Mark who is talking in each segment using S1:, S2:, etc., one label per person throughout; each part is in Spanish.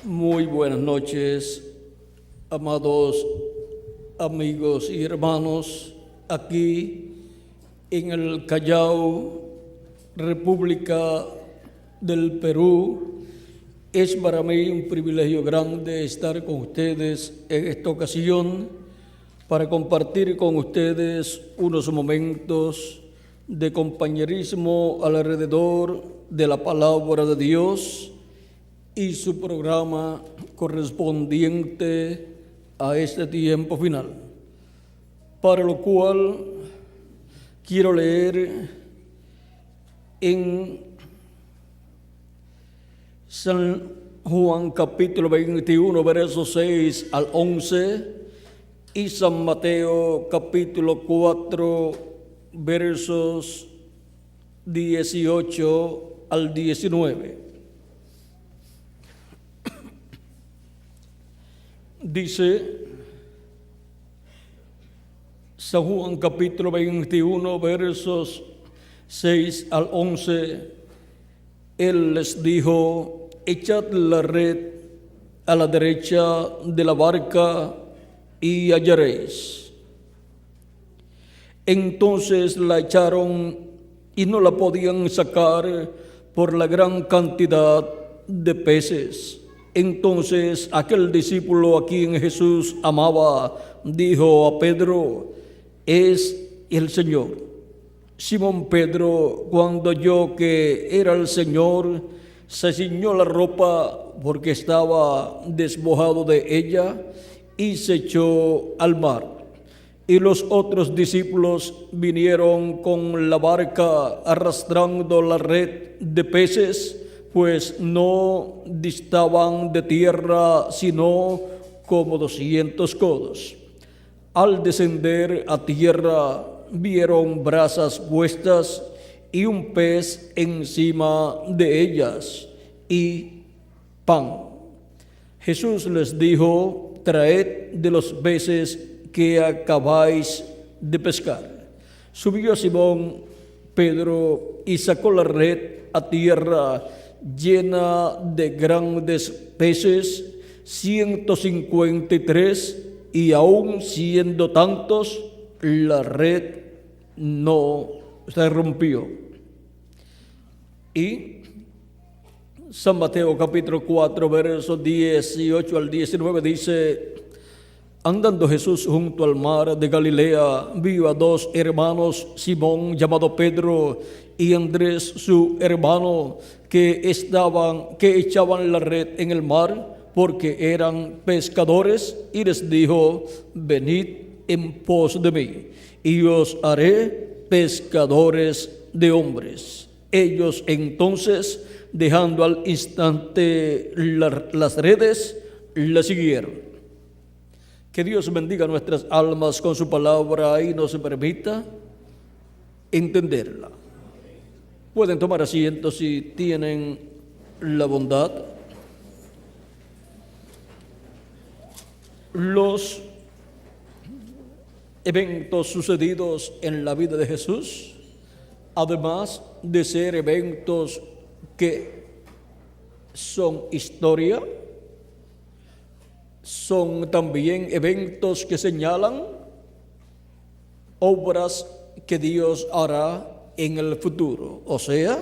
S1: Muy buenas noches, amados amigos y hermanos, aquí en el Callao, República del Perú. Es para mí un privilegio grande estar con ustedes en esta ocasión para compartir con ustedes unos momentos de compañerismo alrededor de la palabra de Dios y su programa correspondiente a este tiempo final, para lo cual quiero leer en San Juan capítulo 21, versos 6 al 11, y San Mateo capítulo 4, versos 18 al 19. Dice San Juan capítulo 21, versos 6 al 11, Él les dijo: echad la red a la derecha de la barca y hallaréis. Entonces la echaron y no la podían sacar por la gran cantidad de peces. Entonces aquel discípulo a quien Jesús amaba dijo a Pedro: es el Señor. Simón Pedro, cuando oyó que era el Señor, se ciñó la ropa porque estaba despojado de ella y se echó al mar. Y los otros discípulos vinieron con la barca arrastrando la red de peces, pues no distaban de tierra sino como 200 codos. Al descender a tierra vieron brasas puestas y un pez encima de ellas y pan. Jesús les dijo: traed de los peces que acabáis de pescar. Subió Simón Pedro y sacó la red a tierra llena de grandes peces, 153, y aun siendo tantos, la red no se rompió. Y San Mateo capítulo 4, versos 18 al 19 dice: andando Jesús junto al mar de Galilea, vio a dos hermanos, Simón llamado Pedro y Andrés su hermano, que echaban la red en el mar porque eran pescadores, y les dijo: venid en pos de mí y os haré pescadores de hombres. Ellos entonces, dejando al instante las redes, le siguieron. Que Dios bendiga nuestras almas con su palabra y nos permita entenderla. Pueden tomar asiento si tienen la bondad. Los eventos sucedidos en la vida de Jesús, además de ser eventos que son historia, son también eventos que señalan obras que Dios hará en el futuro. O sea,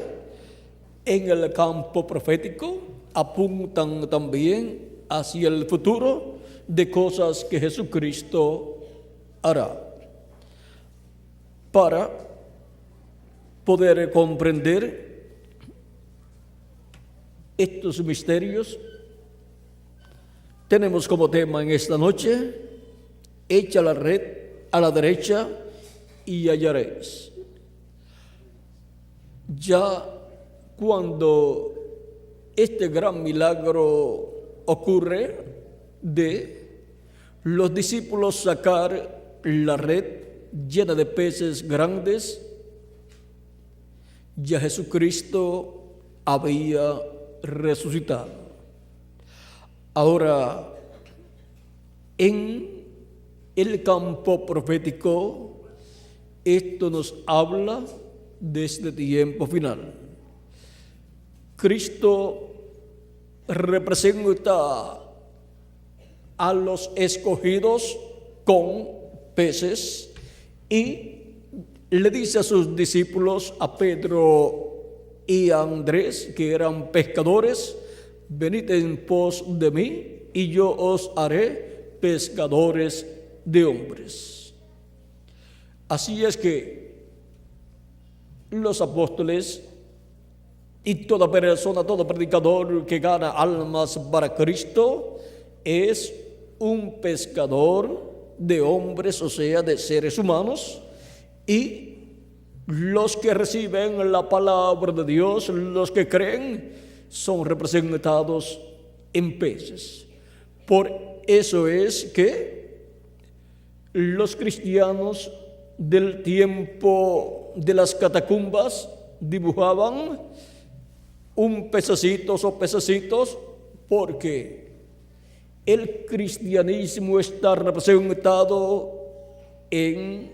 S1: en el campo profético apuntan también hacia el futuro de cosas que Jesucristo hará. Para poder comprender estos misterios, tenemos como tema en esta noche: echa la red a la derecha y hallaréis. Ya cuando este gran milagro ocurre de los discípulos sacar la red llena de peces grandes, ya Jesucristo había resucitado. Ahora, en el campo profético, esto nos habla de este tiempo final. Cristo representa a los escogidos con peces y le dice a sus discípulos, a Pedro y a Andrés, que eran pescadores: venid en pos de mí y yo os haré pescadores de hombres. Así es que los apóstoles y toda persona, todo predicador que gana almas para Cristo es un pescador de hombres, o sea, de seres humanos. Y los que reciben la palabra de Dios, los que creen, son representados en peces. Por eso es que los cristianos del tiempo de las catacumbas dibujaban un pececitos o pececitos, porque el cristianismo está representado en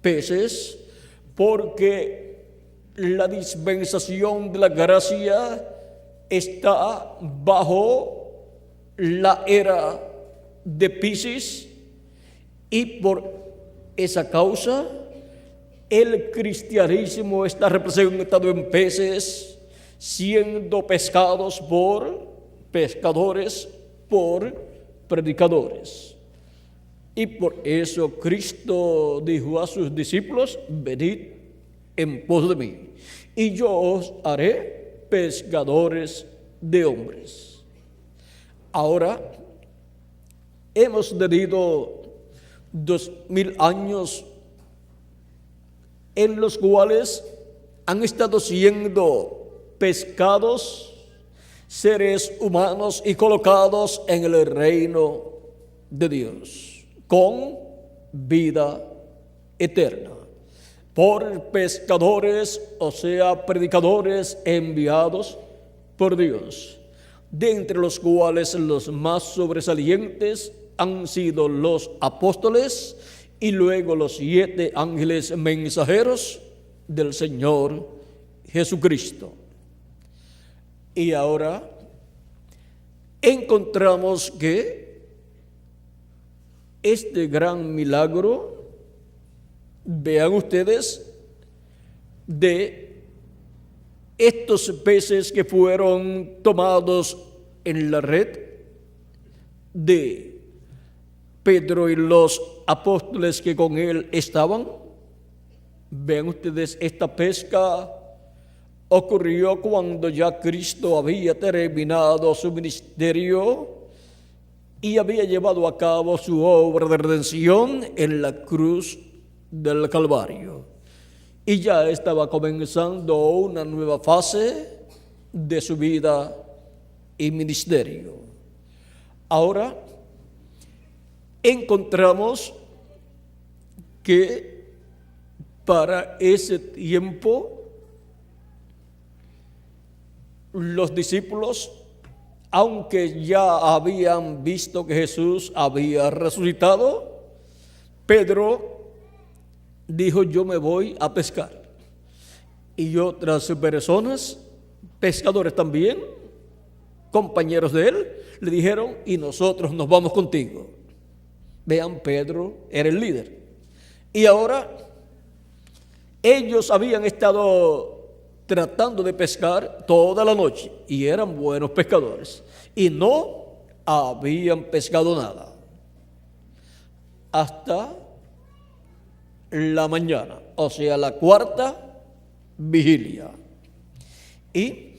S1: peces, porque la dispensación de la gracia está bajo la era de Piscis, y por esa causa el cristianismo está representado en peces, siendo pescados por pescadores, por predicadores. Y por eso Cristo dijo a sus discípulos: venid en pos de mí y yo os haré pescadores de hombres. Ahora hemos tenido 2000 años en los cuales han estado siendo pescados seres humanos y colocados en el reino de Dios con vida eterna por pescadores, o sea, predicadores enviados por Dios, de entre los cuales los más sobresalientes han sido los apóstoles y luego los 7 ángeles mensajeros del Señor Jesucristo. Y ahora encontramos que este gran milagro, vean ustedes, de estos peces que fueron tomados en la red de Pedro y los apóstoles que con él estaban, vean ustedes, esta pesca ocurrió cuando ya Cristo había terminado su ministerio y había llevado a cabo su obra de redención en la cruz del Calvario. Y ya estaba comenzando una nueva fase de su vida y ministerio. Ahora encontramos que para ese tiempo los discípulos, aunque ya habían visto que Jesús había resucitado, Pedro dijo: yo me voy a pescar. Y otras personas, pescadores también, compañeros de él, le dijeron: y nosotros nos vamos contigo. Vean, Pedro era el líder. Y ahora ellos habían estado tratando de pescar toda la noche y eran buenos pescadores y no habían pescado nada hasta la mañana, o sea, la cuarta vigilia. Y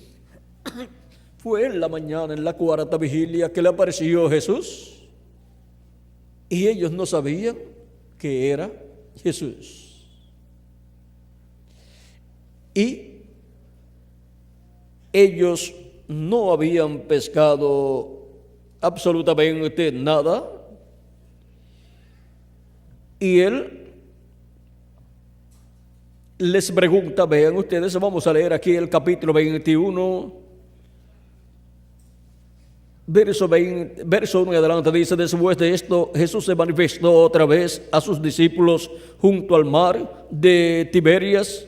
S1: fue en la mañana, en la cuarta vigilia, que le apareció Jesús y ellos no sabían que era Jesús. Y ellos no habían pescado absolutamente nada. Y él les pregunta, vean ustedes, vamos a leer aquí el capítulo 21, verso 1 en adelante, dice: después de esto, Jesús se manifestó otra vez a sus discípulos junto al mar de Tiberias,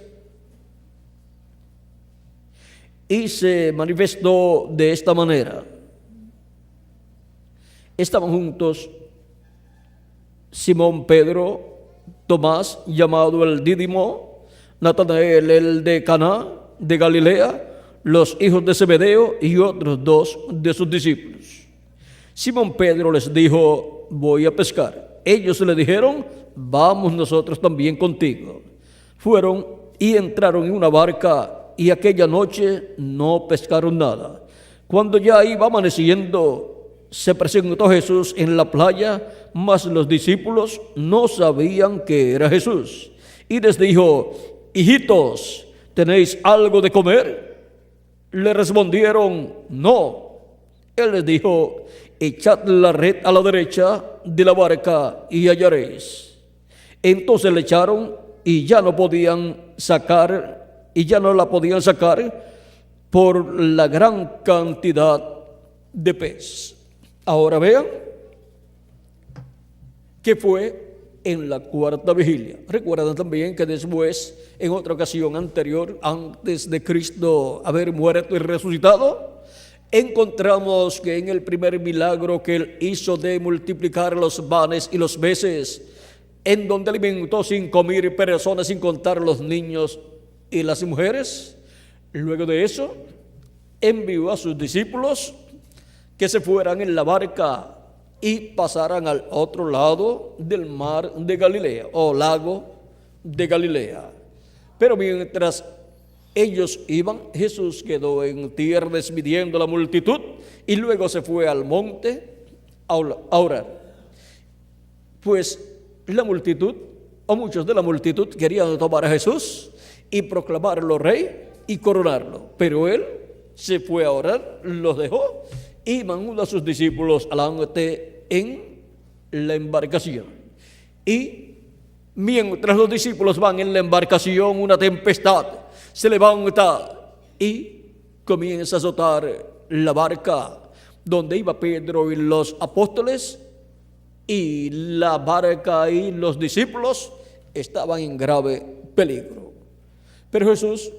S1: y se manifestó de esta manera: estaban juntos Simón Pedro, Tomás, llamado el Dídimo, Natanael el de Caná de Galilea, los hijos de Zebedeo y otros dos de sus discípulos. Simón Pedro les dijo: voy a pescar. Ellos le dijeron: vamos nosotros también contigo. Fueron y entraron en una barca, y aquella noche no pescaron nada. Cuando ya iba amaneciendo, se presentó Jesús en la playa, mas los discípulos no sabían que era Jesús. Y les dijo: hijitos, ¿tenéis algo de comer? Le respondieron: no. Él les dijo: echad la red a la derecha de la barca y hallaréis. Entonces le echaron y ya no la podían sacar por la gran cantidad de peces. Ahora vean que fue en la cuarta vigilia. Recuerdan también que después, en otra ocasión anterior, antes de Cristo haber muerto y resucitado, encontramos que en el primer milagro que Él hizo de multiplicar los panes y los peces, en donde alimentó 5,000 personas, sin contar los niños y las mujeres, luego de eso envió a sus discípulos que se fueran en la barca y pasaran al otro lado del mar de Galilea o lago de Galilea. Pero mientras ellos iban, Jesús quedó en tierra despidiendo a la multitud y luego se fue al monte a orar. Pues la multitud, o muchos de la multitud, querían tomar a Jesús y proclamarlo rey y coronarlo, pero él se fue a orar, los dejó y mandó a sus discípulos adelante en la embarcación. Y mientras los discípulos van en la embarcación, una tempestad se levanta y comienza a azotar la barca donde iba Pedro y los apóstoles, y la barca y los discípulos estaban en grave peligro. Pero Jesús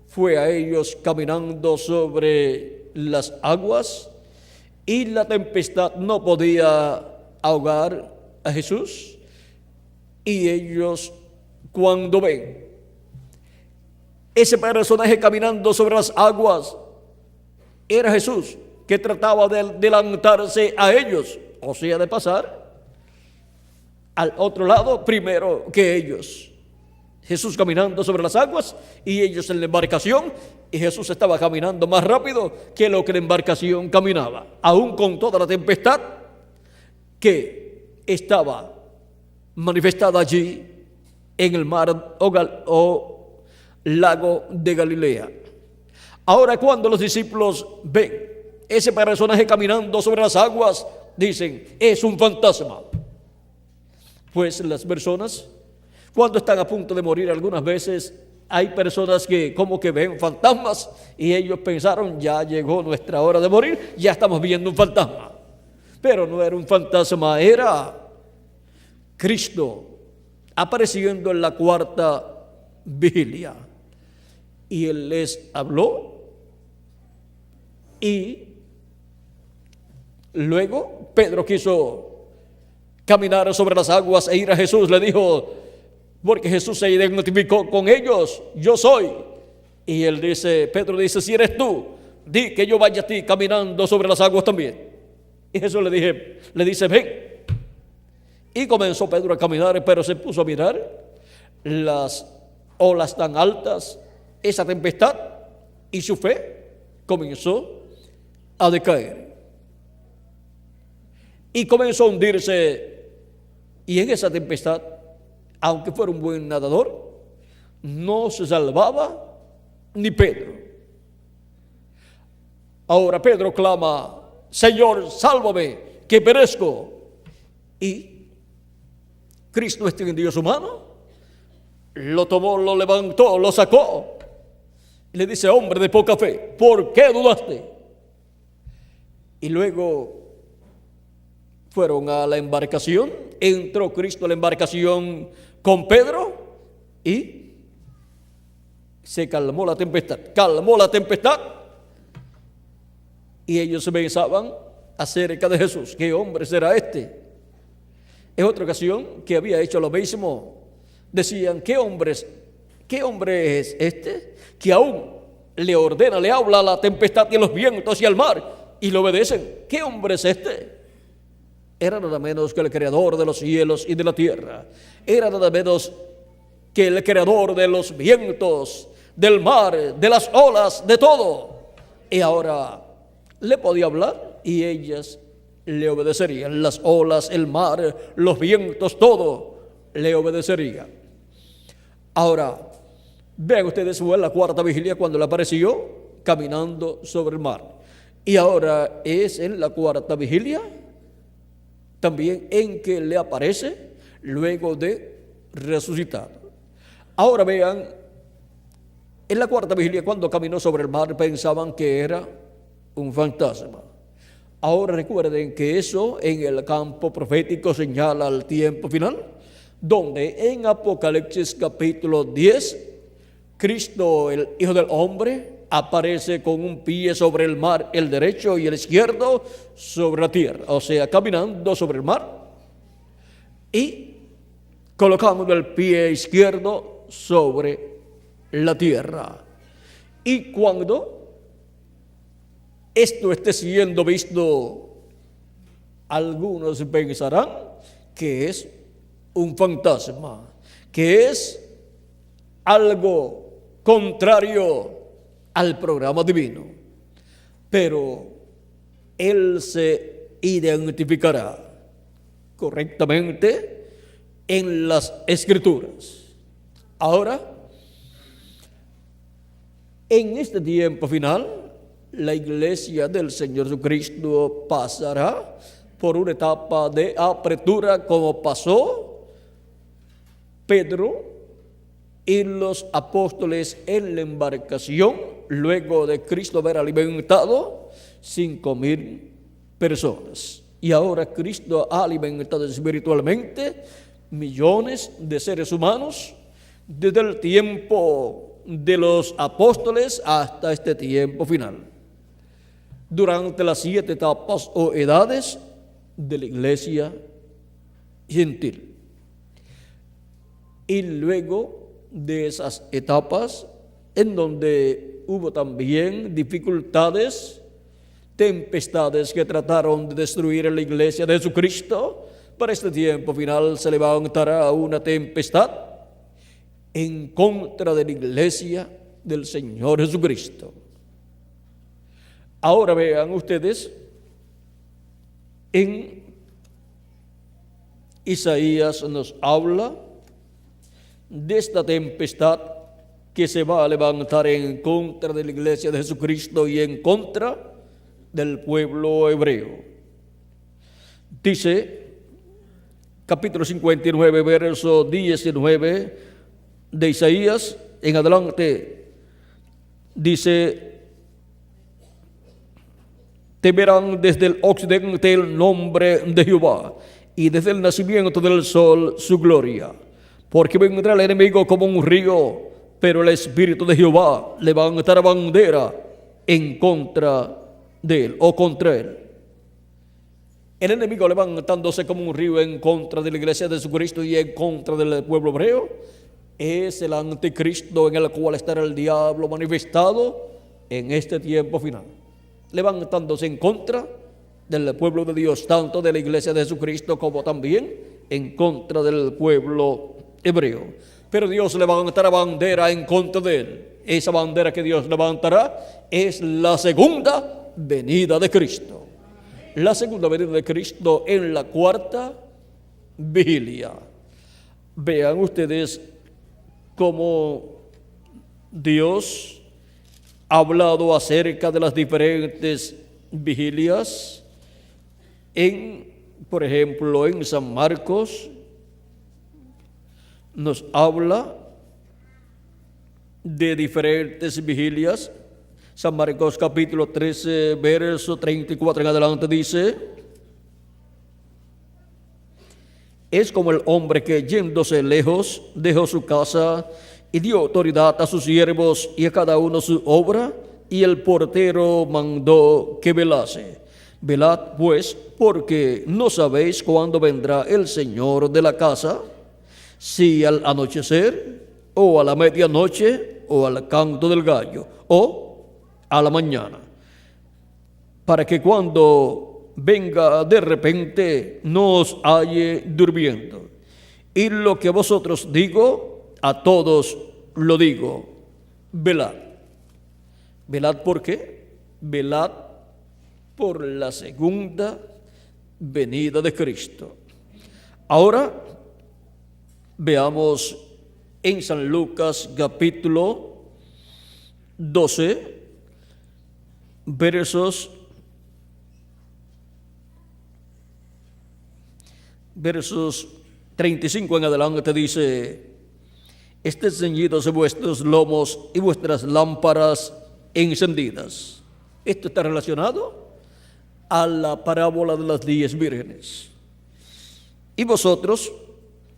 S1: fue a ellos caminando sobre las aguas, y la tempestad no podía ahogar a Jesús. Y ellos, cuando ven ese personaje caminando sobre las aguas, era Jesús, que trataba de adelantarse a ellos, o sea, de pasar al otro lado primero que ellos. Jesús caminando sobre las aguas y ellos en la embarcación, y Jesús estaba caminando más rápido que lo que la embarcación caminaba, aún con toda la tempestad que estaba manifestada allí en el mar o lago de Galilea. Ahora, cuando los discípulos ven ese personaje caminando sobre las aguas, dicen: es un fantasma. Pues las personas, cuando están a punto de morir, algunas veces hay personas que como que ven fantasmas y ellos pensaron: ya llegó nuestra hora de morir, ya estamos viendo un fantasma. Pero no era un fantasma, era Cristo apareciendo en la cuarta vigilia. Y Él les habló, y luego Pedro quiso caminar sobre las aguas e ir a Jesús. Le dijo, porque Jesús se identificó con ellos: yo soy. Y Pedro dice: si eres tú, di que yo vaya a ti caminando sobre las aguas también. Y Jesús le dice: ven. Y comenzó Pedro a caminar, pero se puso a mirar las olas tan altas, esa tempestad, y su fe comenzó a decaer y comenzó a hundirse. Y en esa tempestad, aunque fuera un buen nadador, no se salvaba ni Pedro. Ahora Pedro clama: Señor, sálvame, que perezco. Y Cristo extendió su mano, lo tomó, lo levantó, lo sacó y le dice: hombre de poca fe, ¿por qué dudaste? Y luego fueron a la embarcación, entró Cristo a la embarcación con Pedro y se calmó la tempestad. Y ellos se pensaban acerca de Jesús. ¿Qué hombre será este? En otra ocasión que había hecho lo mismo, decían, ¿qué hombre es este? Que aún le ordena, le habla a la tempestad y a los vientos y al mar y le obedecen. ¿Qué hombre es este? Era nada menos que el creador de los cielos y de la tierra. Era nada menos que el creador de los vientos, del mar, de las olas, de todo. Y ahora le podía hablar y ellas le obedecerían. Las olas, el mar, los vientos, todo le obedecerían. Ahora, vean ustedes, fue en la cuarta vigilia cuando le apareció caminando sobre el mar. Y ahora es en la cuarta vigilia también en que le aparece luego de resucitar. Ahora vean, en la cuarta vigilia cuando caminó sobre el mar pensaban que era un fantasma. Ahora recuerden que eso en el campo profético señala al tiempo final, donde en Apocalipsis capítulo 10, Cristo, el Hijo del Hombre, aparece con un pie sobre el mar, el derecho, y el izquierdo sobre la tierra, o sea, caminando sobre el mar y colocando el pie izquierdo sobre la tierra. Y cuando esto esté siendo visto, algunos pensarán que es un fantasma, que es algo contrario al programa divino, pero él se identificará correctamente en las Escrituras. Ahora, en este tiempo final, la iglesia del Señor Jesucristo pasará por una etapa de apertura como pasó Pedro y los apóstoles en la embarcación, luego de Cristo haber alimentado 5,000 personas. Y ahora Cristo ha alimentado espiritualmente millones de seres humanos desde el tiempo de los apóstoles hasta este tiempo final, durante las 7 etapas o edades de la iglesia gentil. Y luego de esas etapas, en donde hubo también dificultades, tempestades que trataron de destruir a la iglesia de Jesucristo, para este tiempo final se levantará una tempestad en contra de la iglesia del Señor Jesucristo. Ahora vean ustedes, en Isaías nos habla de esta tempestad que se va a levantar en contra de la iglesia de Jesucristo y en contra del pueblo hebreo. Dice, capítulo 59, verso 19 de Isaías en adelante, dice: temerán desde el occidente el nombre de Jehová, y desde el nacimiento del sol su gloria. Porque vendrá el enemigo como un río, pero el Espíritu de Jehová levantará bandera en contra de él o contra él. El enemigo levantándose como un río en contra de la iglesia de Jesucristo y en contra del pueblo hebreo es el anticristo, en el cual estará el diablo manifestado en este tiempo final, levantándose en contra del pueblo de Dios, tanto de la iglesia de Jesucristo como también en contra del pueblo hebreo. Pero Dios levantará bandera en contra de él. Esa bandera que Dios levantará es la segunda venida de Cristo. La segunda venida de Cristo en la cuarta vigilia. Vean ustedes cómo Dios ha hablado acerca de las diferentes vigilias por ejemplo, en San Marcos nos habla de diferentes vigilias. San Marcos capítulo 13, verso 34 en adelante dice: es como el hombre que yéndose lejos dejó su casa y dio autoridad a sus siervos y a cada uno su obra, y el portero mandó que velase. Velad pues, porque no sabéis cuándo vendrá el Señor de la casa, si al anochecer, o a la medianoche, o al canto del gallo, o a la mañana, para que cuando venga de repente no os halle durmiendo. Y lo que vosotros digo, a todos lo digo, velad. ¿Velad por qué? Velad por la segunda venida de Cristo. Ahora veamos en San Lucas capítulo 12, versos 35 en adelante, dice: estén ceñidos vuestros lomos y vuestras lámparas encendidas. Esto está relacionado a la parábola de las 10 vírgenes. Y vosotros,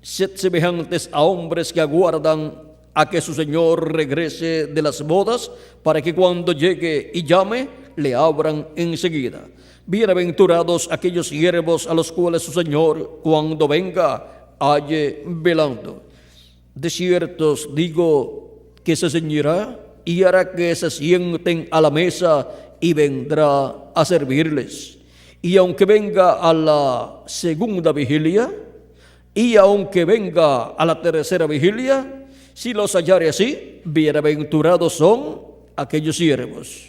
S1: sed semejantes a hombres que aguardan a que su Señor regrese de las bodas, para que cuando llegue y llame, le abran enseguida. Bienaventurados aquellos siervos a los cuales su Señor, cuando venga, halle velando. De cierto os digo que se ceñirá y hará que se sienten a la mesa y vendrá a servirles. Y aunque venga a la segunda vigilia, y aunque venga a la tercera vigilia, si los hallare así, bienaventurados son aquellos siervos.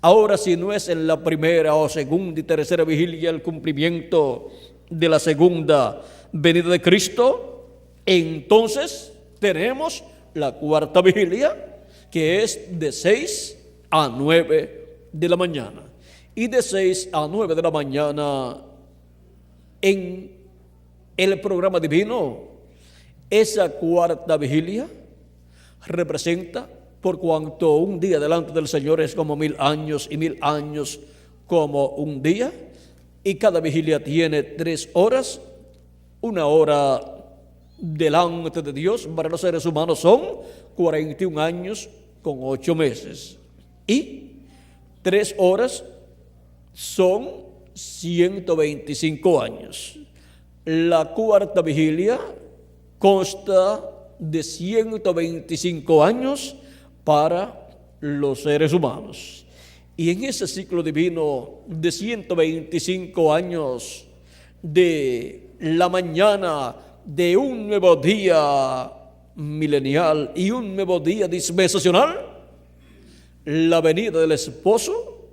S1: Ahora, si no es en la primera o segunda y tercera vigilia el cumplimiento de la segunda venida de Cristo, entonces tenemos la cuarta vigilia, que es de 6 a 9 de la mañana. Y de 6 a 9 de la mañana en el programa divino, esa cuarta vigilia representa, por cuanto un día delante del Señor es como 1000 años y 1000 años como un día, y cada vigilia tiene 3 horas, una hora delante de Dios para los seres humanos son 41 años con 8 meses, y 3 horas son 125 años. La cuarta vigilia consta de 125 años para los seres humanos. Y en ese ciclo divino de 125 años de la mañana de un nuevo día milenial y un nuevo día dispensacional, la venida del esposo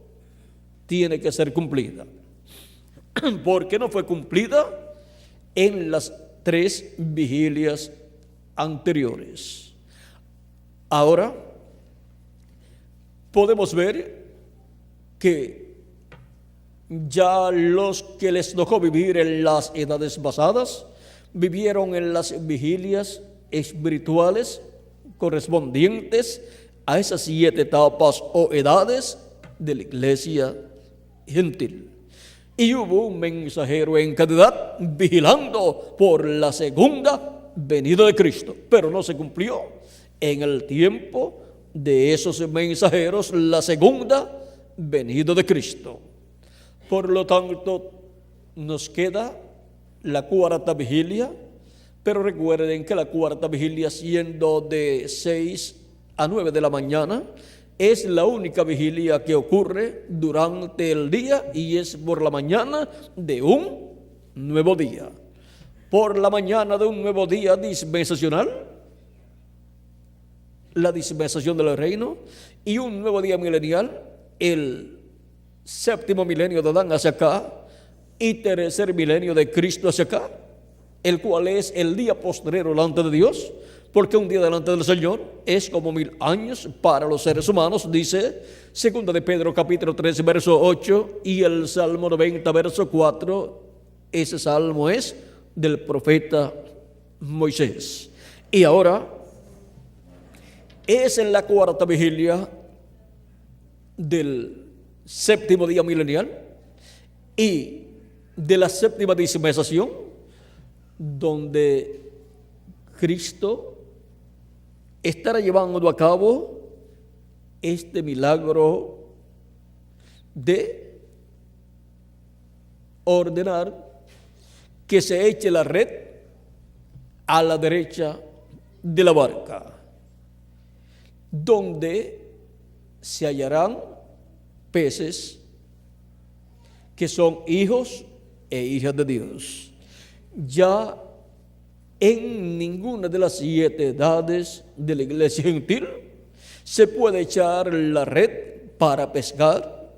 S1: tiene que ser cumplida. ¿Por qué no fue cumplida en las 3 vigilias anteriores? Ahora podemos ver que ya los que les tocó vivir en las edades pasadas vivieron en las vigilias espirituales correspondientes a esas 7 etapas o edades de la iglesia gentil. Y hubo un mensajero en cada edad vigilando por la segunda venida de Cristo, pero no se cumplió en el tiempo de esos mensajeros la segunda venida de Cristo. Por lo tanto, nos queda la cuarta vigilia, pero recuerden que la cuarta vigilia, siendo de 6 a 9 de la mañana, es la única vigilia que ocurre durante el día y es por la mañana de un nuevo día. Por la mañana de un nuevo día dispensacional, la dispensación del reino, y un nuevo día milenial, el 7º milenio de Adán hacia acá y tercer milenio de Cristo hacia acá, el cual es el día postrero delante de Dios, porque un día delante del Señor es como 1000 años para los seres humanos, dice 2 de Pedro capítulo 3 verso 8 y el Salmo 90 verso 4. Ese salmo es del profeta Moisés. Y ahora es en la cuarta vigilia del 7º día milenial y de la 7ª dispensación, donde Cristo estará llevando a cabo este milagro de ordenar que se eche la red a la derecha de la barca, donde se hallarán peces que son hijos e hijas de Dios. Ya en ninguna de las 7 edades de la iglesia gentil se puede echar la red para pescar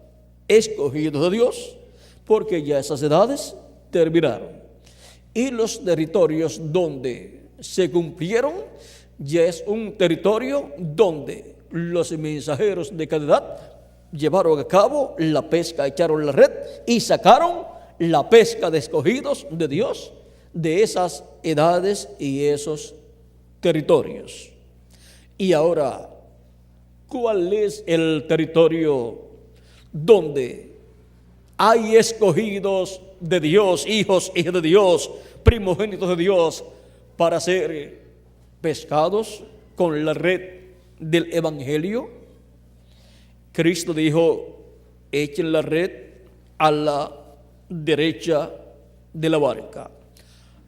S1: escogidos de Dios, porque ya esas edades terminaron. Y los territorios donde se cumplieron ya es un territorio donde los mensajeros de cada edad llevaron a cabo la pesca, echaron la red y sacaron la pesca de escogidos de Dios de esas edades y esos territorios. Y ahora, ¿cuál es el territorio donde hay escogidos de Dios, hijos y hijas de Dios, primogénitos de Dios, para ser pescados con la red del Evangelio? Cristo dijo: echen la red a la derecha de la barca.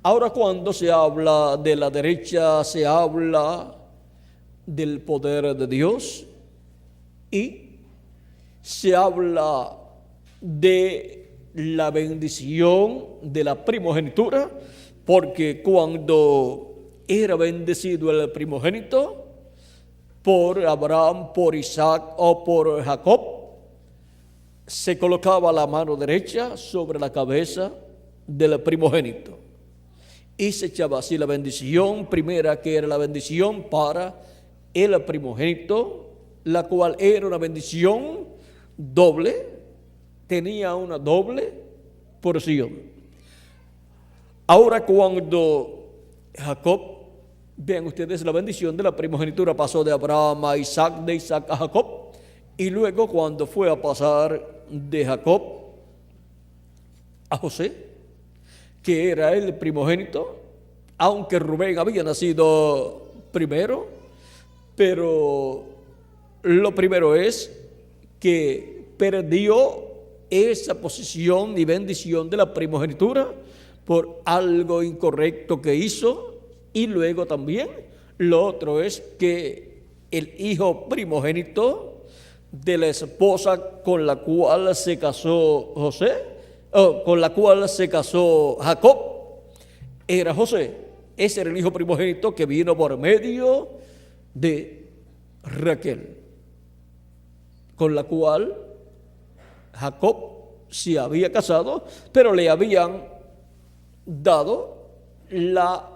S1: Ahora, cuando se habla de la derecha, se habla del poder de Dios y se habla de la bendición de la primogenitura, porque cuando era bendecido el primogénito por Abraham, por Isaac o por Jacob, se colocaba la mano derecha sobre la cabeza del primogénito y se echaba así la bendición primera, que era la bendición para el primogénito, la cual era una bendición doble, tenía una doble porción. Ahora, cuando Jacob, vean ustedes, la bendición de la primogenitura pasó de Abraham a Isaac, de Isaac a Jacob, y luego cuando fue a pasar de Jacob a José, que era el primogénito, aunque Rubén había nacido primero, pero lo primero es que perdió esa posición y bendición de la primogenitura por algo incorrecto que hizo, y luego también lo otro es que el hijo primogénito de la esposa con la cual se casó con la cual se casó Jacob, era José. Ese era el hijo primogénito que vino por medio de Raquel, con la cual Jacob se había casado, pero le habían dado la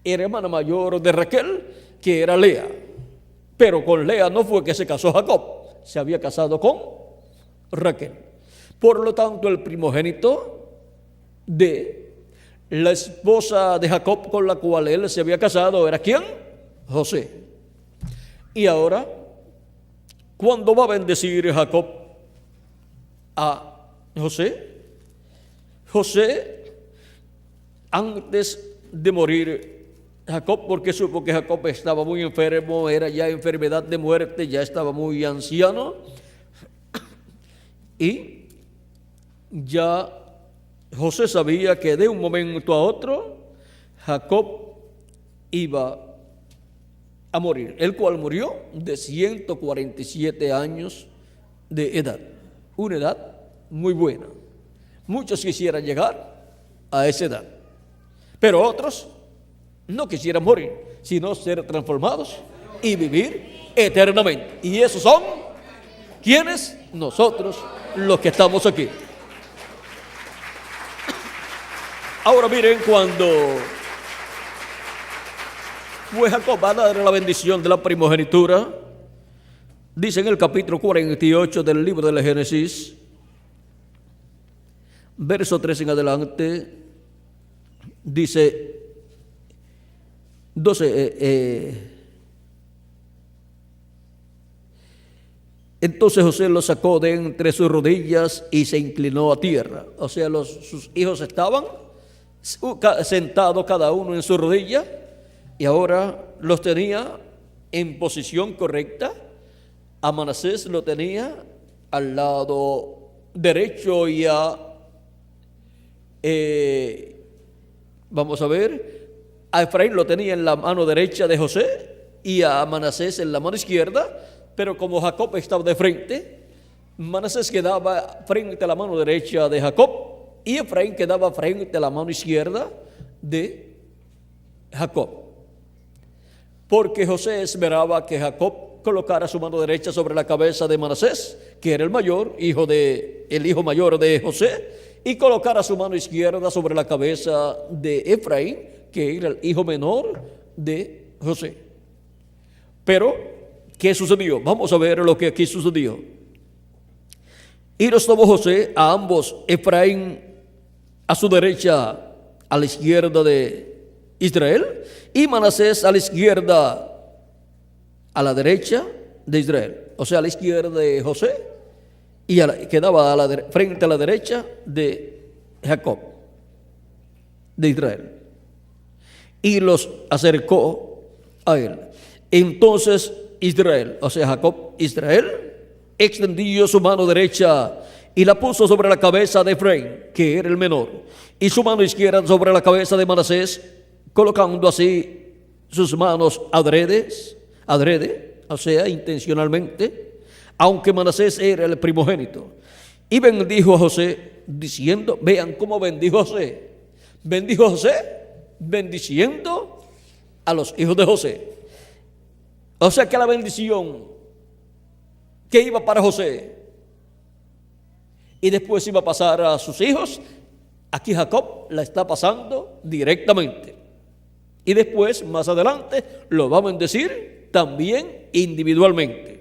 S1: hermana mayor de Raquel, que era Lea. Pero con Lea no fue que se casó Jacob, se había casado con Raquel. Por lo tanto, el primogénito de la esposa de Jacob con la cual él se había casado era ¿quién? José. Y ahora, ¿cuándo va a bendecir Jacob a José? José, antes de morir Jacob, porque supo que Jacob estaba muy enfermo, era ya enfermedad de muerte, ya estaba muy anciano, y ya José sabía que de un momento a otro Jacob iba a morir, el cual murió de 147 años de edad, una edad muy buena. Muchos quisieran llegar a esa edad, pero otros no quisieran morir, sino ser transformados y vivir eternamente. Y esos son, ¿quiénes? Nosotros, los que estamos aquí. Ahora miren, cuando fue Jacob a dar la bendición de la primogenitura, dice en el capítulo 48 del libro de la Génesis, verso 3 en adelante, dice 12, entonces José lo sacó de entre sus rodillas y se inclinó a tierra. O sea, sus hijos estaban sentados cada uno en su rodilla, y ahora los tenía en posición correcta. A Manasés lo tenía al lado derecho y a Vamos a ver, a Efraín lo tenía en la mano derecha de José y a Manasés en la mano izquierda, pero como Jacob estaba de frente, Manasés quedaba frente a la mano derecha de Jacob y Efraín quedaba frente a la mano izquierda de Jacob. Porque José esperaba que Jacob colocara su mano derecha sobre la cabeza de Manasés, que era el mayor, el hijo mayor de José, y colocara su mano izquierda sobre la cabeza de Efraín, que era el hijo menor de José. Pero, ¿qué sucedió? Vamos a ver lo que aquí sucedió. Y los tomó José a ambos, Efraín a su derecha, a la izquierda de Israel, y Manasés a la izquierda, a la derecha de Israel. O sea, a la izquierda de José, y quedaba frente a la derecha de Jacob, de Israel. Y los acercó a él. Entonces Israel, o sea Jacob, Israel, extendió su mano derecha y la puso sobre la cabeza de Efraín, que era el menor, y su mano izquierda sobre la cabeza de Manasés, colocando así sus manos adrede, o sea, intencionalmente, aunque Manasés era el primogénito. Y bendijo a José, diciendo, vean cómo bendijo José. Bendijo José, bendiciendo a los hijos de José. O sea que la bendición que iba para José y después iba a pasar a sus hijos, aquí Jacob la está pasando directamente. Y después, más adelante, lo va a bendecir también individualmente.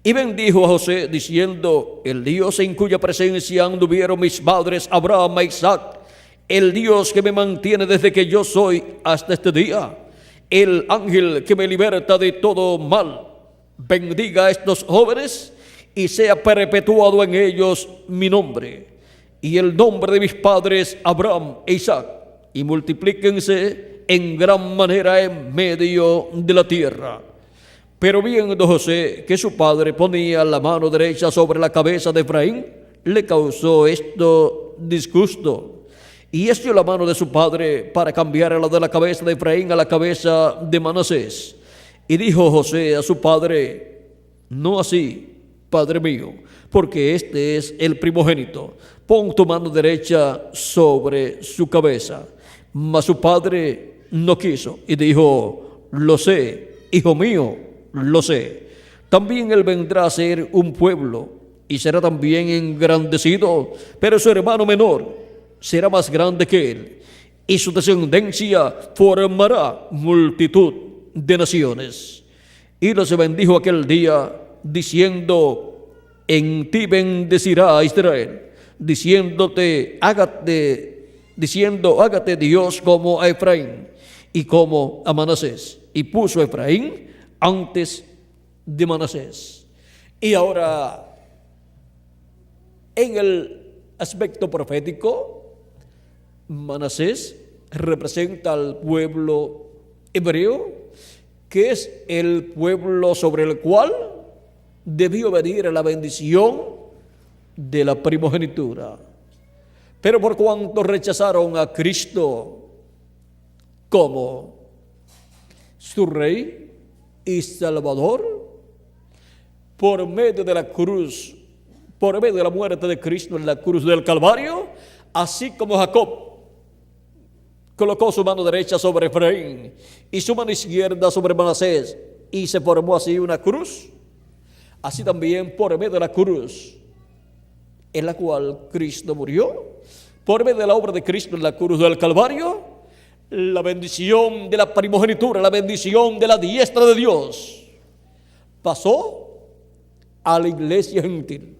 S1: Y bendijo a José, diciendo, el Dios en cuya presencia anduvieron mis padres Abraham e Isaac, el Dios que me mantiene desde que yo soy hasta este día, el ángel que me liberta de todo mal, bendiga a estos jóvenes y sea perpetuado en ellos mi nombre y el nombre de mis padres Abraham e Isaac, y multiplíquense en gran manera en medio de la tierra. Pero viendo José que su padre ponía la mano derecha sobre la cabeza de Efraín, le causó esto disgusto, y estió la mano de su padre para cambiar la de la cabeza de Efraín a la cabeza de Manasés. Y dijo José a su padre, no así, padre mío, porque este es el primogénito, pon tu mano derecha sobre su cabeza. Mas su padre no quiso y dijo, lo sé, hijo mío, lo sé. También él vendrá a ser un pueblo y será también engrandecido, pero su hermano menor será más grande que él, y su descendencia formará multitud de naciones. Y los bendijo aquel día, diciendo, en ti bendecirá a Israel, hágate Dios como a Efraín y como a Manasés. Y puso a Efraín antes de Manasés. Y ahora, en el aspecto profético, Manasés representa al pueblo hebreo, que es el pueblo sobre el cual debió venir la bendición de la primogenitura. Pero por cuanto rechazaron a Cristo como su Rey y Salvador, por medio de la cruz, por medio de la muerte de Cristo en la cruz del Calvario, así como Jacob colocó su mano derecha sobre Efraín y su mano izquierda sobre Manasés, y se formó así una cruz, así también por medio de la cruz en la cual Cristo murió, por medio de la obra de Cristo en la cruz del Calvario, la bendición de la primogenitura, la bendición de la diestra de Dios, pasó a la iglesia gentil.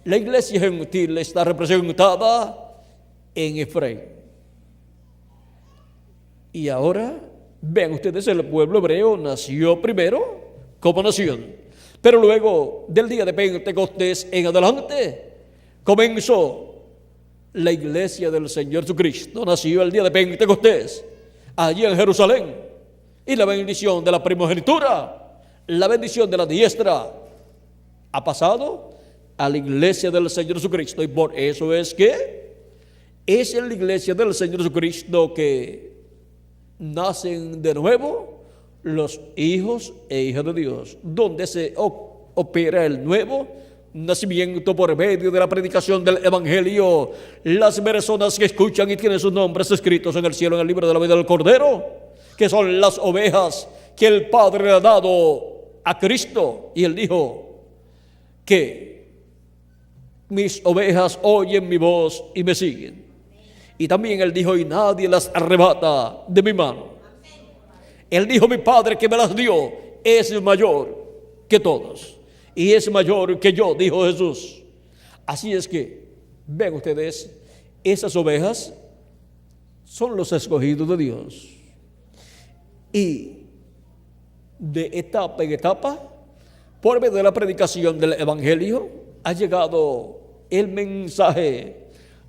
S1: La iglesia gentil está representada en Efraín. Y ahora, vean ustedes, el pueblo hebreo nació primero como nación, pero luego del día de Pentecostés en adelante comenzó la iglesia del Señor Jesucristo. Nació el día de Pentecostés allí en Jerusalén, y la bendición de la primogenitura, la bendición de la diestra, ha pasado a la iglesia del Señor Jesucristo. Y por eso es que es en la iglesia del Señor Jesucristo que nacen de nuevo los hijos e hijas de Dios, donde se opera el nuevo nacimiento por medio de la predicación del Evangelio. Las personas que escuchan y tienen sus nombres escritos en el cielo, en el libro de la vida del Cordero, que son las ovejas que el Padre le ha dado a Cristo. Y Él dijo que mis ovejas oyen mi voz y me siguen. Y también Él dijo, y nadie las arrebata de mi mano. Él dijo, mi Padre que me las dio es mayor que todos, y es mayor que yo, dijo Jesús. Así es que, ven ustedes, esas ovejas son los escogidos de Dios. Y de etapa en etapa, por medio de la predicación del Evangelio, ha llegado el mensaje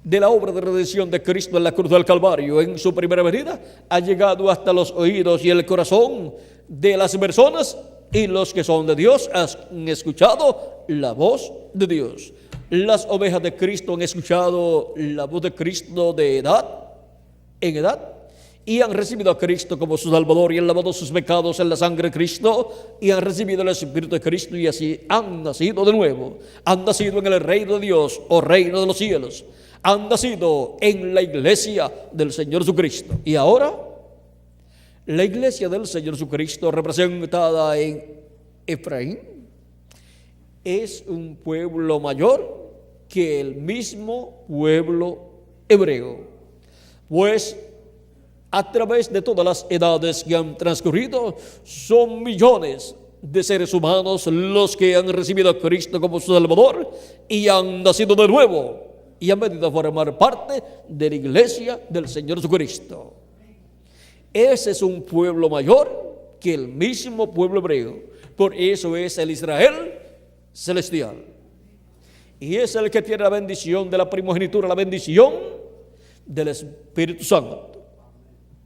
S1: de la obra de redención de Cristo en la cruz del Calvario en su primera venida. Ha llegado hasta los oídos y el corazón de las personas, y los que son de Dios han escuchado la voz de Dios. Las ovejas de Cristo han escuchado la voz de Cristo de edad en edad, y han recibido a Cristo como su Salvador, y han lavado sus pecados en la sangre de Cristo, y han recibido el Espíritu de Cristo, y así han nacido de nuevo. Han nacido en el reino de Dios, o reino de los cielos. Han nacido en la iglesia del Señor Jesucristo. Y ahora, la iglesia del Señor Jesucristo, representada en Efraín, es un pueblo mayor que el mismo pueblo hebreo, pues a través de todas las edades que han transcurrido, son millones de seres humanos los que han recibido a Cristo como su Salvador y han nacido de nuevo y han venido a formar parte de la iglesia del Señor Jesucristo. Ese es un pueblo mayor que el mismo pueblo hebreo. Por eso es el Israel celestial. Y es el que tiene la bendición de la primogenitura, la bendición del Espíritu Santo,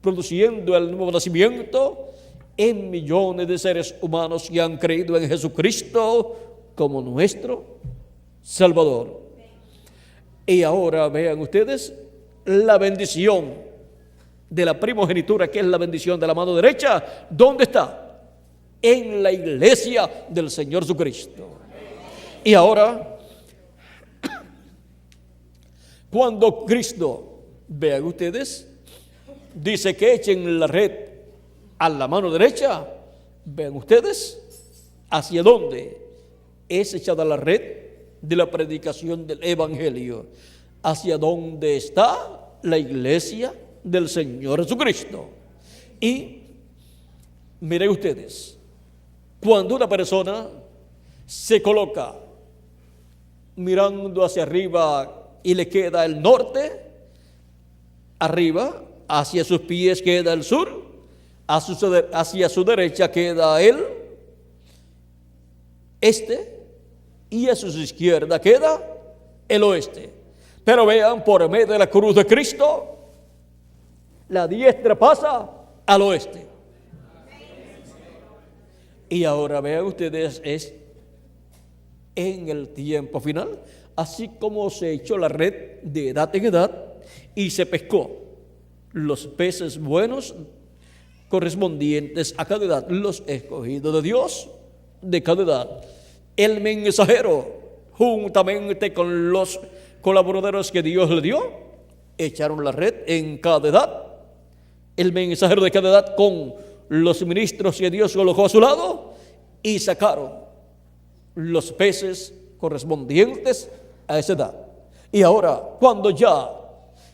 S1: produciendo el nuevo nacimiento en millones de seres humanos que han creído en Jesucristo como nuestro Salvador. Y ahora vean ustedes la bendición de la primogenitura, que es la bendición de la mano derecha. ¿Dónde está? En la iglesia del Señor Jesucristo. Y ahora, cuando Cristo, vean ustedes, dice que echen la red a la mano derecha, vean ustedes, ¿hacia dónde es echada la red de la predicación del Evangelio? ¿Hacia dónde está la iglesia del Señor Jesucristo? Y miren ustedes, cuando una persona se coloca mirando hacia arriba y le queda el norte, arriba, hacia sus pies queda el sur, hacia su derecha queda el este, y a su izquierda queda el oeste. Pero vean, por medio de la cruz de Cristo, la diestra pasa al oeste. Y ahora vean ustedes, es en el tiempo final, así como se echó la red de edad en edad y se pescó los peces buenos correspondientes a cada edad, los escogidos de Dios de cada edad. El mensajero, juntamente con los colaboradores que Dios le dio, echaron la red en cada edad. El mensajero de cada edad con los ministros que Dios colocó a su lado y sacaron los peces correspondientes a esa edad. Y ahora, cuando ya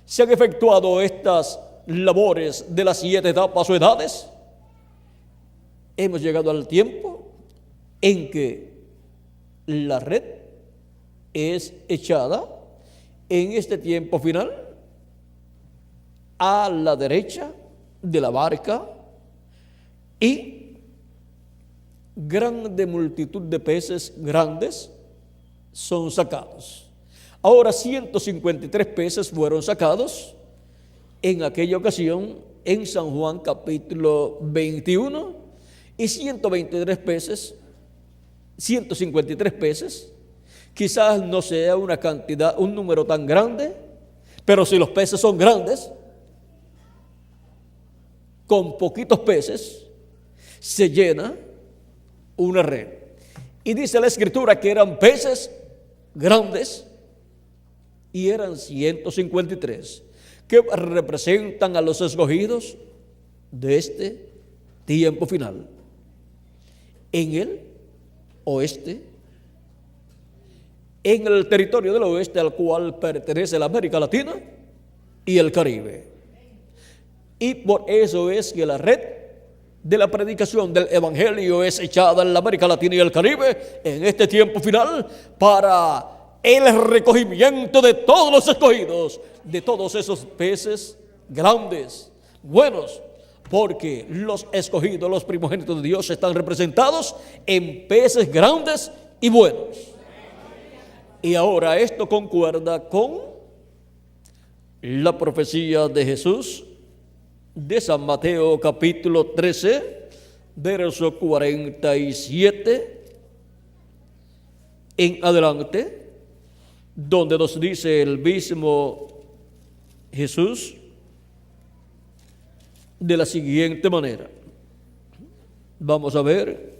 S1: se han efectuado estas labores de las 7 etapas o edades, hemos llegado al tiempo en que la red es echada en este tiempo final a la derecha de la barca, y grande multitud de peces grandes son sacados. Ahora 153 peces fueron sacados en aquella ocasión en San Juan capítulo 21, y 123 peces, 153 peces, quizás no sea una cantidad, un número tan grande, Pero si los peces son grandes, con poquitos peces se llena una red. Y dice la Escritura que eran peces grandes y eran 153, que representan a los escogidos de este tiempo final en el oeste, en el territorio del oeste al cual pertenece la América Latina y el Caribe. Y por eso es que la red de la predicación del Evangelio es echada en la América Latina y el Caribe en este tiempo final para el recogimiento de todos los escogidos, de todos esos peces grandes, buenos, porque los escogidos, los primogénitos de Dios están representados en peces grandes y buenos. Y ahora esto concuerda con la profecía de Jesús de San Mateo capítulo 13, verso 47 en adelante, donde nos dice el mismo Jesús de la siguiente manera. Vamos a ver.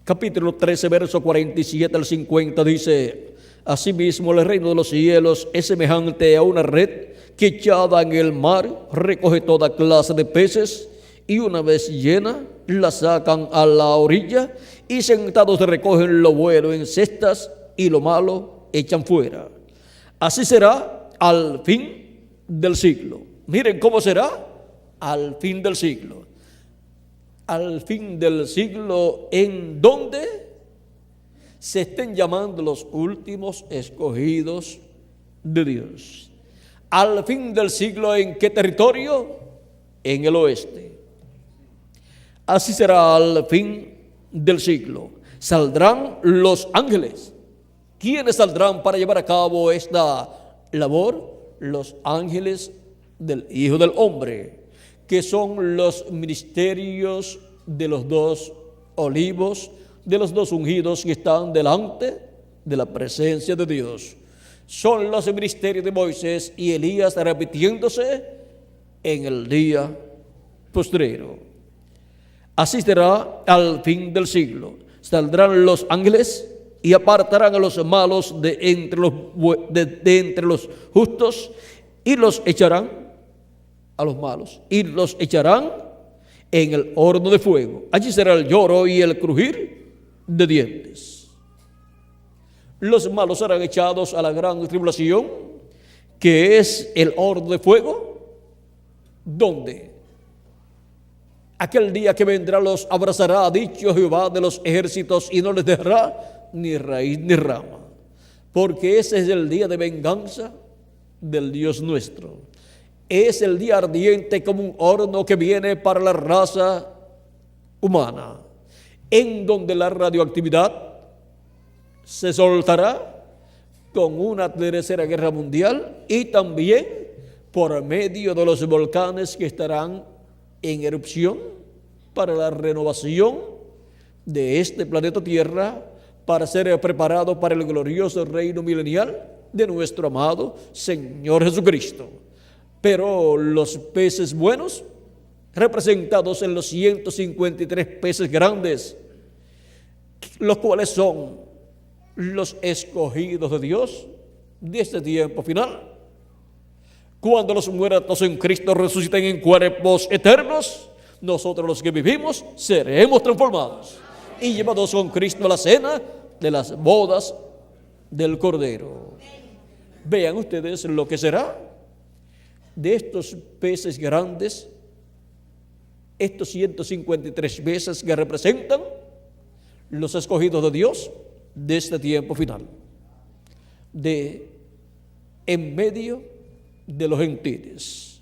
S1: Capítulo 13, verso 47 al 50 dice: asimismo el reino de los cielos es semejante a una red que echada en el mar recoge toda clase de peces, y una vez llena la sacan a la orilla, y sentados recogen lo bueno en cestas y lo malo echan fuera. Así será al fin del siglo. Miren cómo será al fin del siglo. Al fin del siglo en donde se estén llamando los últimos escogidos de Dios. Al fin del siglo, ¿en qué territorio? En el oeste. Así será al fin del siglo. Saldrán los ángeles. ¿Quiénes saldrán para llevar a cabo esta labor? Los ángeles del Hijo del Hombre, que son los ministerios de los dos olivos, de los dos ungidos que están delante de la presencia de Dios. Son los ministerios de Moisés y Elías repitiéndose en el día postrero. Así será al fin del siglo. Saldrán los ángeles y apartarán a los malos de entre los justos, y los echarán a los malos, y los echarán en el horno de fuego. Allí será el lloro y el crujir de dientes. Los malos serán echados a la gran tribulación, que es el horno de fuego, donde aquel día que vendrá los abrazará, ha dicho Jehová de los ejércitos, y no les dejará ni raíz ni rama, porque ese es el día de venganza del Dios nuestro. Es el día ardiente como un horno que viene para la raza humana, en donde la radioactividad se soltará con una tercera guerra mundial, y también por medio de los volcanes que estarán en erupción para la renovación de este planeta Tierra, para ser preparado para el glorioso reino milenial de nuestro amado Señor Jesucristo. Pero los peces buenos, representados en los 153 peces grandes, los cuales son los escogidos de Dios de este tiempo final, cuando los muertos en Cristo resuciten en cuerpos eternos, nosotros los que vivimos seremos transformados y llevados con Cristo a la cena de las bodas del Cordero. Vean ustedes lo que será de estos peces grandes, estos 153 peces que representan los escogidos de Dios de este tiempo final, en medio de los gentiles,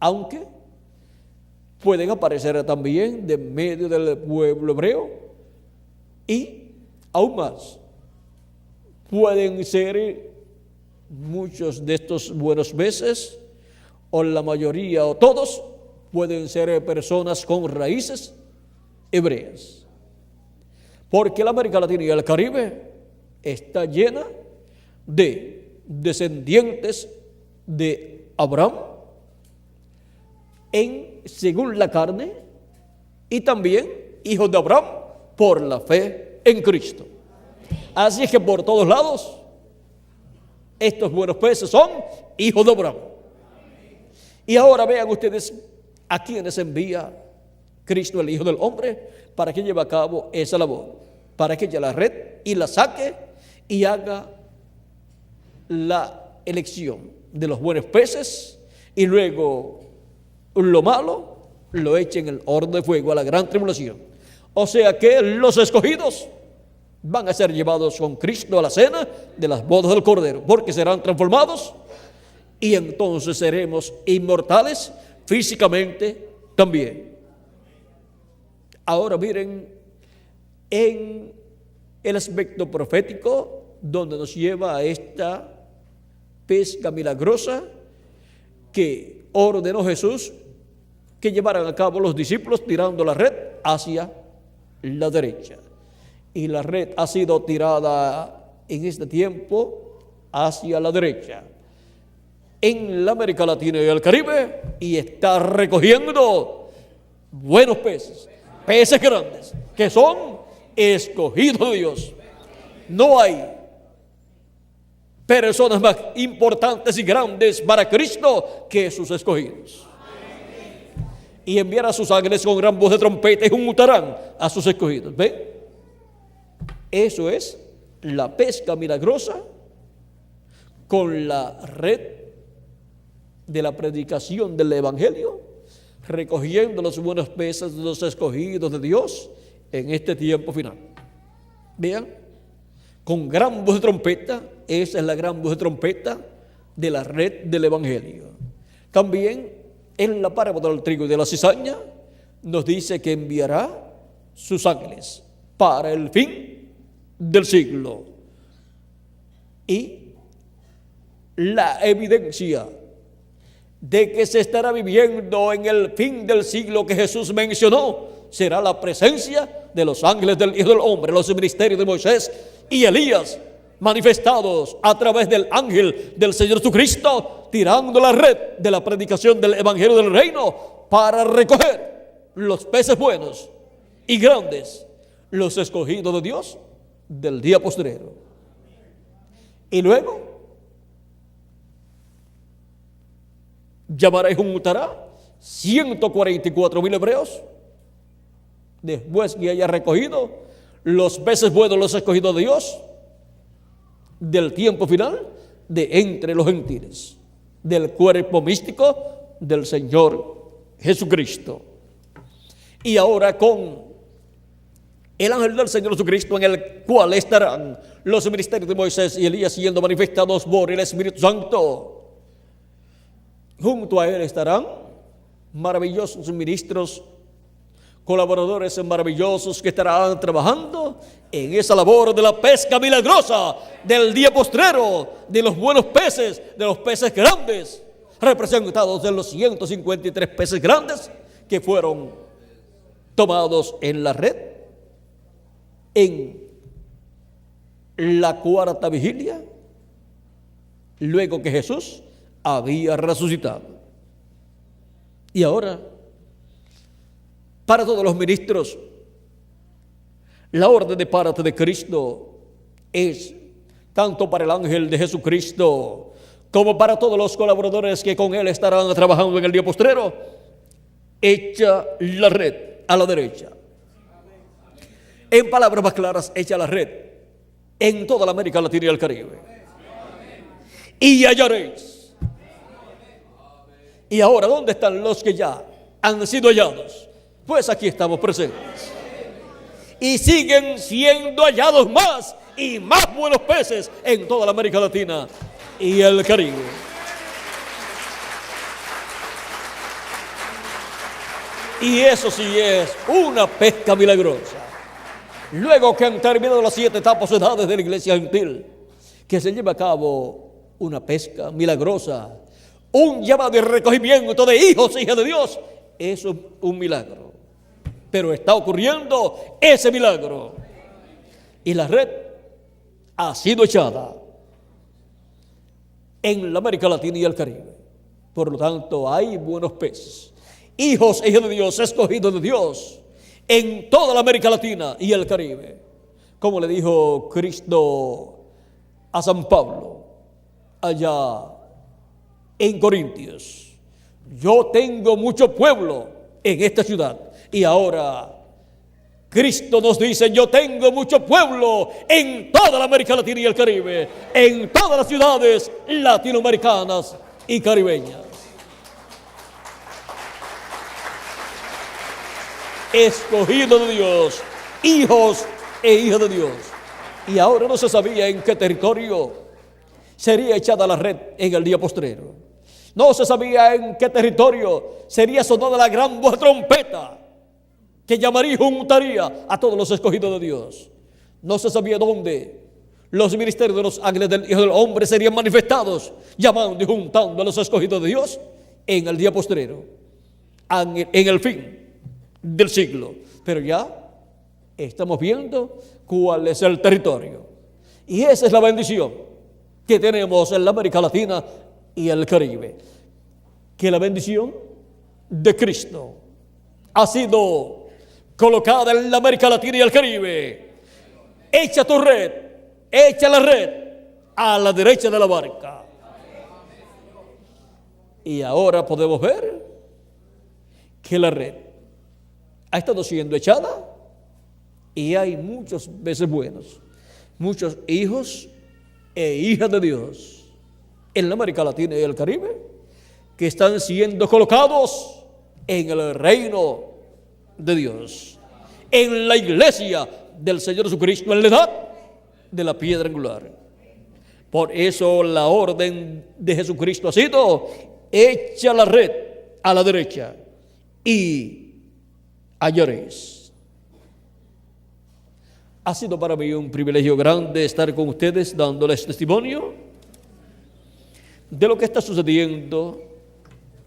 S1: aunque pueden aparecer también de medio del pueblo hebreo, y aún más pueden ser muchos de estos buenos peces, o la mayoría o todos pueden ser personas con raíces hebreas, porque la América Latina y el Caribe está llena de descendientes de Abraham según la carne, y también hijos de Abraham por la fe en Cristo. Así es que por todos lados estos buenos peces son hijos de Abraham. Y ahora vean ustedes a quienes envía Cristo, el Hijo del Hombre, para que lleve a cabo esa labor, para que eche la red y la saque y haga la elección de los buenos peces, y luego lo malo lo eche en el horno de fuego a la gran tribulación. O sea que los escogidos van a ser llevados con Cristo a la cena de las bodas del Cordero, porque serán transformados y entonces seremos inmortales físicamente también. Ahora miren en el aspecto profético donde nos lleva a esta pesca milagrosa que ordenó Jesús que llevaran a cabo los discípulos, tirando la red hacia la derecha. Y la red ha sido tirada en este tiempo hacia la derecha en la América Latina y el Caribe, y está recogiendo buenos peces, peces grandes, que son escogidos de Dios. No hay personas más importantes y grandes para Cristo que sus escogidos. Y enviará a sus ángeles con gran voz de trompeta y juntarán a sus escogidos. ¿Ve? Eso es la pesca milagrosa con la red de la predicación del Evangelio, recogiendo los buenos peces de los escogidos de Dios en este tiempo final. Vean, con gran voz de trompeta, esa es la gran voz de trompeta de la red del Evangelio. También en la parábola del trigo y de la cizaña nos dice que enviará sus ángeles para el fin del siglo. Y la evidencia de que se estará viviendo en el fin del siglo que Jesús mencionó será la presencia de los ángeles del Hijo del Hombre, los ministerios de Moisés y Elías, manifestados a través del ángel del Señor Jesucristo, tirando la red de la predicación del Evangelio del Reino para recoger los peces buenos y grandes, los escogidos de Dios del día postrero. Y luego llamará y juntará 144,000 hebreos, después que haya recogido los peces buenos, los escogidos de Dios del tiempo final, de entre los gentiles, del cuerpo místico del Señor Jesucristo. Y ahora con el ángel del Señor Jesucristo, en el cual estarán los ministerios de Moisés y Elías siendo manifestados por el Espíritu Santo. Junto a él estarán maravillosos ministros, colaboradores maravillosos que estarán trabajando en esa labor de la pesca milagrosa del día postrero, de los buenos peces, de los peces grandes, representados en los 153 peces grandes que fueron tomados en la red en la cuarta vigilia, luego que Jesús había resucitado. Y ahora, para todos los ministros, la orden de parte de Cristo es tanto para el ángel de Jesucristo como para todos los colaboradores que con él estarán trabajando en el día postrero: echa la red a la derecha. En palabras más claras, echa la red en toda la América Latina y el Caribe. Y hallaréis. Y ahora, ¿dónde están los que ya han sido hallados? Pues aquí estamos presentes. Y siguen siendo hallados más y más buenos peces en toda la América Latina y el Caribe. Y eso sí es una pesca milagrosa. Luego que han terminado las 7 etapas de edades de la iglesia gentil, que se lleva a cabo una pesca milagrosa, un llamado de recogimiento de hijos e hijas de Dios, eso es un milagro. Pero está ocurriendo ese milagro. Y la red ha sido echada. en la América Latina y el Caribe. Por lo tanto, hay buenos peces, hijos e hijas de Dios, escogidos de Dios, en toda la América Latina y el Caribe. Como le dijo Cristo a San Pablo, allá en Corintios: yo tengo mucho pueblo en esta ciudad. Y ahora Cristo nos dice: yo tengo mucho pueblo en toda la América Latina y el Caribe, en todas las ciudades latinoamericanas y caribeñas. Escogidos de Dios, hijos e hijas de Dios. Y ahora no se sabía en qué territorio sería echada la red en el día postrero. No se sabía en qué territorio sería sonada la gran voz de trompeta que llamaría y juntaría a todos los escogidos de Dios. No se sabía dónde los ministerios de los ángeles del Hijo del Hombre serían manifestados, llamando y juntando a los escogidos de Dios en el día postrero, en el fin del siglo. Pero ya estamos viendo cuál es el territorio. Y esa es la bendición que tenemos en la América Latina y el Caribe. Que la bendición de Cristo ha sido colocada en la América Latina y el Caribe. Echa tu red, echa la red a la derecha de la barca. Y ahora podemos ver que la red ha estado siendo echada y hay muchos peces buenos, muchos hijos e hijas de Dios en la América Latina y el Caribe que están siendo colocados en el reino de Dios, en la iglesia del Señor Jesucristo, en la edad de la piedra angular. Por eso la orden de Jesucristo ha sido: echa la red a la derecha y hallaréis. Ha sido para mí un privilegio grande estar con ustedes dándoles testimonio de lo que está sucediendo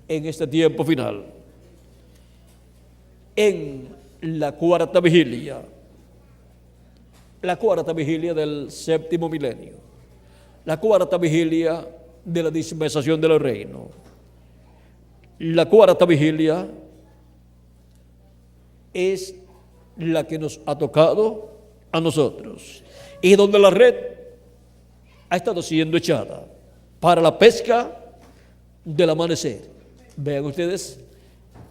S1: en este tiempo final, en la cuarta vigilia del séptimo milenio, la cuarta vigilia de la dispensación del reino, la cuarta vigilia es la que nos ha tocado a nosotros y donde la red ha estado siendo echada para la pesca del amanecer. Vean ustedes,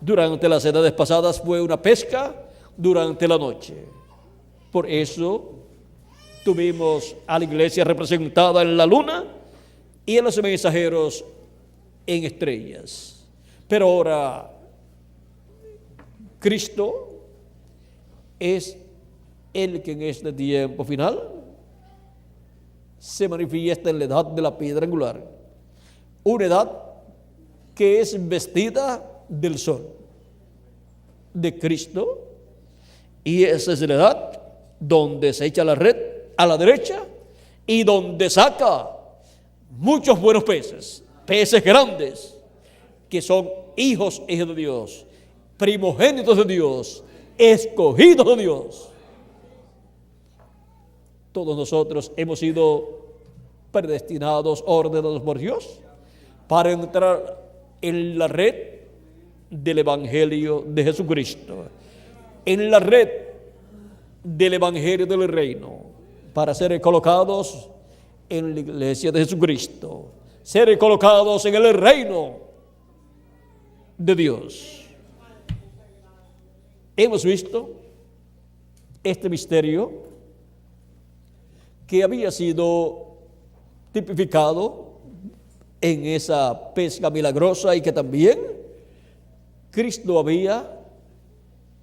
S1: durante las edades pasadas fue una pesca durante la noche. Por eso tuvimos a la iglesia representada en la luna y en los mensajeros en estrellas. Pero ahora Cristo es el que en este tiempo final se manifiesta en la edad de la piedra angular, una edad que es vestida del sol de Cristo, y esa es la edad donde se echa la red a la derecha y donde saca muchos buenos peces, peces grandes, que son hijos e hijas de Dios, primogénitos de Dios, escogidos de Dios. Todos nosotros hemos sido predestinados, ordenados por Dios para entrar en la red del Evangelio de Jesucristo, en la red del Evangelio del Reino, para ser colocados en la iglesia de Jesucristo, ser colocados en el reino de Dios. Hemos visto este misterio que había sido tipificado en esa pesca milagrosa y que también Cristo había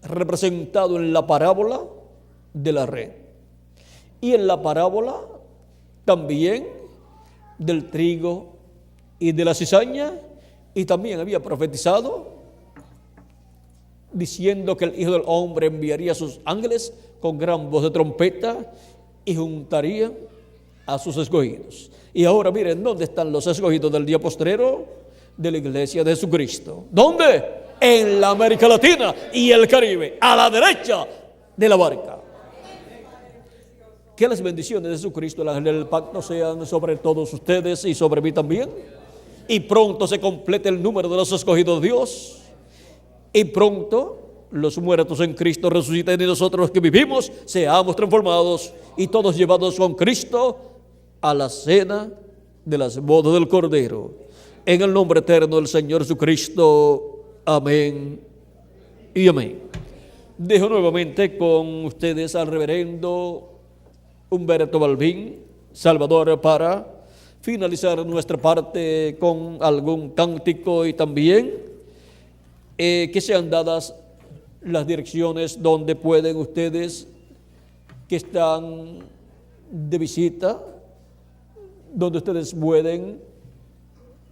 S1: representado en la parábola de la red y en la parábola también del trigo y de la cizaña, y también había profetizado diciendo que el Hijo del Hombre enviaría a sus ángeles con gran voz de trompeta y juntarían a sus escogidos. Y ahora miren dónde están los escogidos del día postrero de la iglesia de Jesucristo. ¿Dónde? En la América Latina y el Caribe, a la derecha de la barca. Que las bendiciones de Jesucristo, el ángel del pacto, sean sobre todos ustedes y sobre mí también. Y pronto se complete el número de los escogidos de Dios. Y pronto los muertos en Cristo resuciten y nosotros los que vivimos seamos transformados y todos llevados con Cristo a la cena de las bodas del Cordero. En el nombre eterno del Señor Jesucristo. Amén y amén. Dejo nuevamente con ustedes al reverendo Humberto Balbín Salvador para finalizar nuestra parte con algún cántico y también que sean dadas las direcciones donde pueden ustedes que están de visita, donde ustedes pueden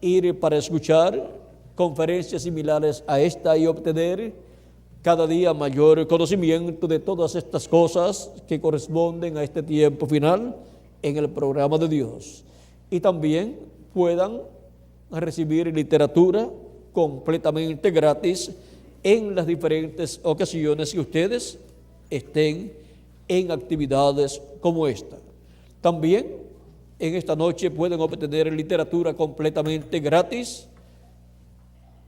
S1: ir para escuchar conferencias similares a esta y obtener cada día mayor conocimiento de todas estas cosas que corresponden a este tiempo final en el programa de Dios. Y también puedan recibir literatura completamente gratis en las diferentes ocasiones que ustedes estén en actividades como esta. También en esta noche pueden obtener literatura completamente gratis.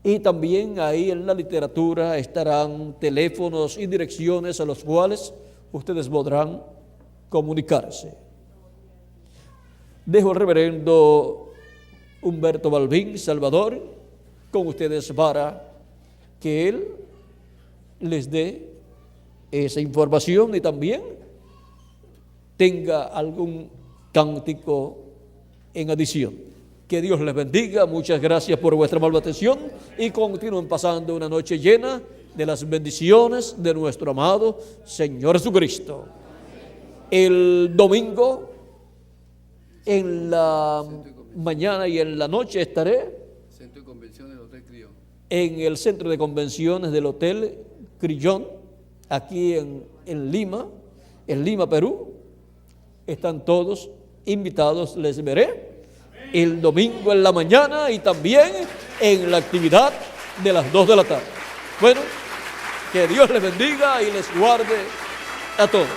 S1: Y también ahí en la literatura estarán teléfonos y direcciones a los cuales ustedes podrán comunicarse. Dejo al reverendo Humberto Balbín Salvador con ustedes para que él les dé esa información y también tenga algún cántico en adición. Que Dios les bendiga, muchas gracias por vuestra amable atención y continúen pasando una noche llena de las bendiciones de nuestro amado Señor Jesucristo. El domingo, en la mañana y en la noche estaré
S2: Centro de Convenciones del Hotel Crillon.
S1: En el Centro de Convenciones del Hotel Crillon, aquí en Lima, Perú. Están todos invitados, les veré el domingo en la mañana y también en la actividad de las 2 de la tarde. Bueno, que Dios les bendiga y les guarde a todos.